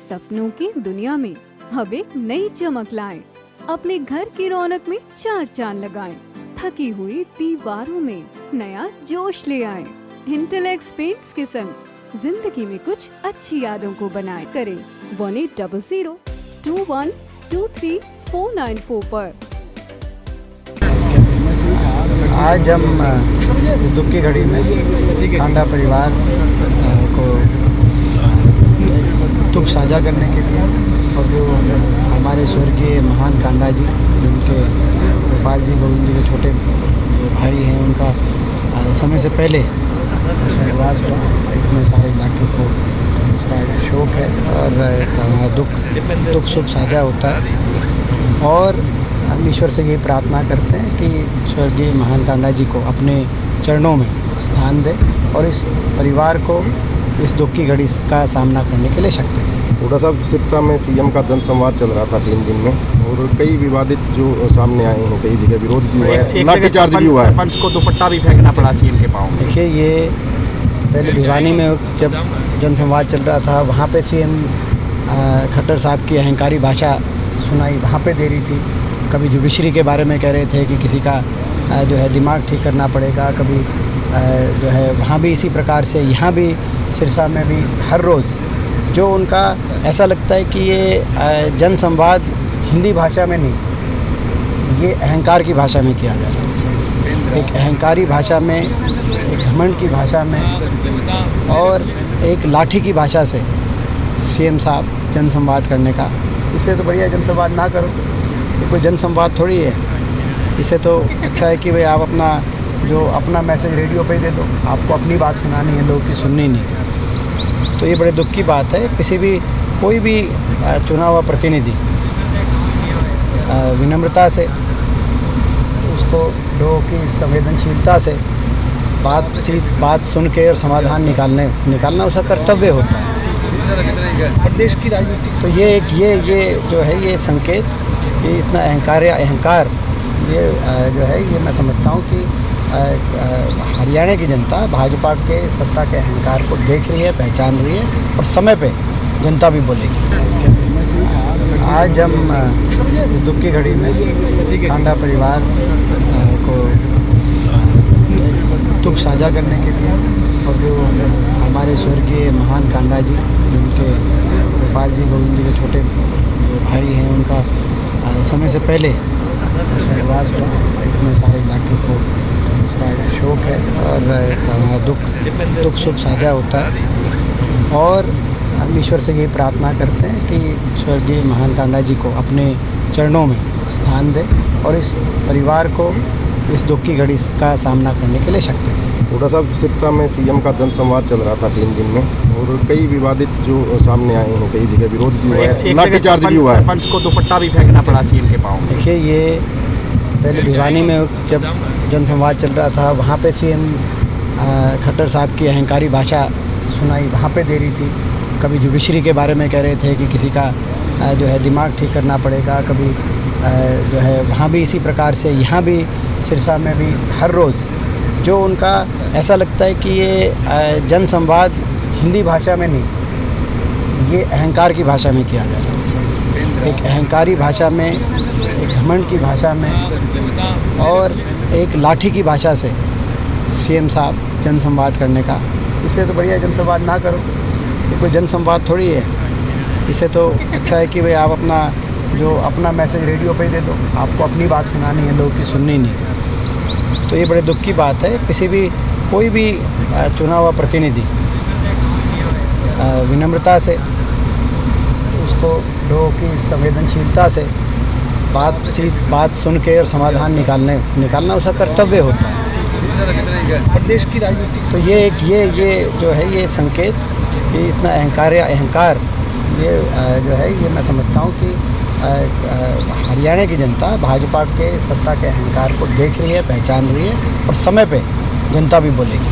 सपनों की दुनिया में अब एक नई चमक लाएं। अपने घर की रौनक में चार चांद लगाएं। थकी हुई दीवारों में नया जोश ले आएं। इंटेलेक्स पेंट्स के संग जिंदगी में कुछ अच्छी यादों को बनाएं। करें 1800-2123-494 पर। आज हम इस दुख की घड़ी में कांडा परिवार को दुख साझा करने के लिए और जो हमारे स्वर्गीय महान कांडा जी जिनके गोपाल जी गोविंद जी के छोटे भाई हैं उनका समय से पहले स्वर्गवास हुआ। इसमें सारे इलाके को उसका शोक है और हमारा दुख सुख साझा होता है और हम ईश्वर से ये प्रार्थना करते हैं कि स्वर्गीय महान कांडा जी को अपने चरणों में स्थान दे और इस परिवार को इस दुख की घड़ी का सामना करने के लिए शक्ति दें। थोड़ा सा सिरसा में सीएम का जनसंवाद चल रहा था 3 दिन में और कई विवादित जो सामने आए हैं, कई जगह विरोध भी हुआ है, लाठीचार्ज भी हुआ है। सरपंच को दुपट्टा भी फेंकना पड़ा सीएम के पाँव। देखिए, ये पहले भिवानी में जब जनसंवाद चल रहा था वहाँ पे सीएम खट्टर साहब की अहंकारी भाषा सुनाई, वहाँ पे दे रही थी। कभी जुडिशरी के बारे में कह रहे थे कि किसी का जो है दिमाग ठीक करना पड़ेगा, कभी जो है वहाँ भी इसी प्रकार से, यहाँ भी सिरसा में भी हर रोज़ जो उनका ऐसा लगता है कि ये जनसंवाद हिंदी भाषा में नहीं, ये अहंकार की भाषा में किया जा रहा है। एक अहंकारी भाषा में, एक घमंड की भाषा में और एक लाठी की भाषा से सीएम साहब जनसंवाद करने का। इससे तो बढ़िया जनसंवाद ना करो, ये कोई जनसंवाद थोड़ी है। इससे तो अच्छा है कि भाई आप अपना मैसेज रेडियो पे दे दो, आपको अपनी बात सुनानी है, लोगों की सुननी नहीं। तो ये बड़े दुख की बात है। कोई भी चुना हुआ प्रतिनिधि विनम्रता से, उसको लोगों की संवेदनशीलता से बात सुन के और समाधान निकालना उसका कर्तव्य होता है। प्रदेश की राजनीति तो ये जो है ये संकेत, ये इतना अहंकार ये जो है ये मैं समझता हूँ कि हरियाणा की जनता भाजपा के सत्ता के अहंकार को देख रही है, पहचान रही है और समय पे जनता भी बोलेगी। आज हम इस दुख की घड़ी में कांडा परिवार को दुख साझा करने के लिए और जो हमारे स्वर्गीय महान कांडा जी जिनके गोपाल जी गोविंद जी के छोटे भाई हैं उनका समय से पहले स्वर्गवास हुआ। इसमें सारे इलाके को उसका शोक है और हमारा दुख सुख साझा होता है और हम ईश्वर से ये प्रार्थना करते हैं कि स्वर्गीय महान कांडा जी को अपने चरणों में स्थान दे और इस परिवार को इस दुख की घड़ी का सामना करने के लिए शक्ति दें। थोड़ा सा सिरसा में सीएम का जनसंवाद चल रहा था 3 दिन में और कई विवादित जो सामने आए हैं, कई जगह विरोध भी हुआ है, लाठीचार्ज भी हुआ है। सरपंच को दुपट्टा भी फेंकना पड़ा सीएम के पाँव। देखिए, ये पहले भिवानी में जब जनसंवाद चल रहा था वहाँ पे सीएम खट्टर साहब की अहंकारी भाषा सुनाई, वहाँ पे दे रही थी। कभी जुडिशरी के बारे में कह रहे थे कि किसी का जो है दिमाग ठीक करना पड़ेगा, कभी जो है वहाँ भी इसी प्रकार से, यहाँ भी सिरसा में भी हर रोज़ जो उनका ऐसा लगता है कि ये जनसंवाद हिंदी भाषा में नहीं, ये अहंकार की भाषा में किया जा रहा है। एक अहंकारी भाषा में, एक घमंड की भाषा में और एक लाठी की भाषा से सीएम साहब जनसंवाद करने का। इससे तो बढ़िया जनसंवाद ना करो, ये कोई जनसंवाद थोड़ी है। इससे तो अच्छा है कि भाई आप अपना मैसेज रेडियो पे दे दो, आपको अपनी बात सुनानी है, लोगों की सुननी नहीं। तो ये बड़े दुख की बात है। कोई भी चुना हुआ प्रतिनिधि विनम्रता से, उसको लोगों की संवेदनशीलता से बात सुन के और समाधान निकालना उसका कर्तव्य होता है। प्रदेश की राजनीति तो ये जो है ये संकेत, ये इतना अहंकार ये जो है ये मैं समझता हूँ कि हरियाणा की जनता भाजपा के सत्ता के अहंकार को देख रही है, पहचान रही है और समय पे जनता भी बोलेगी।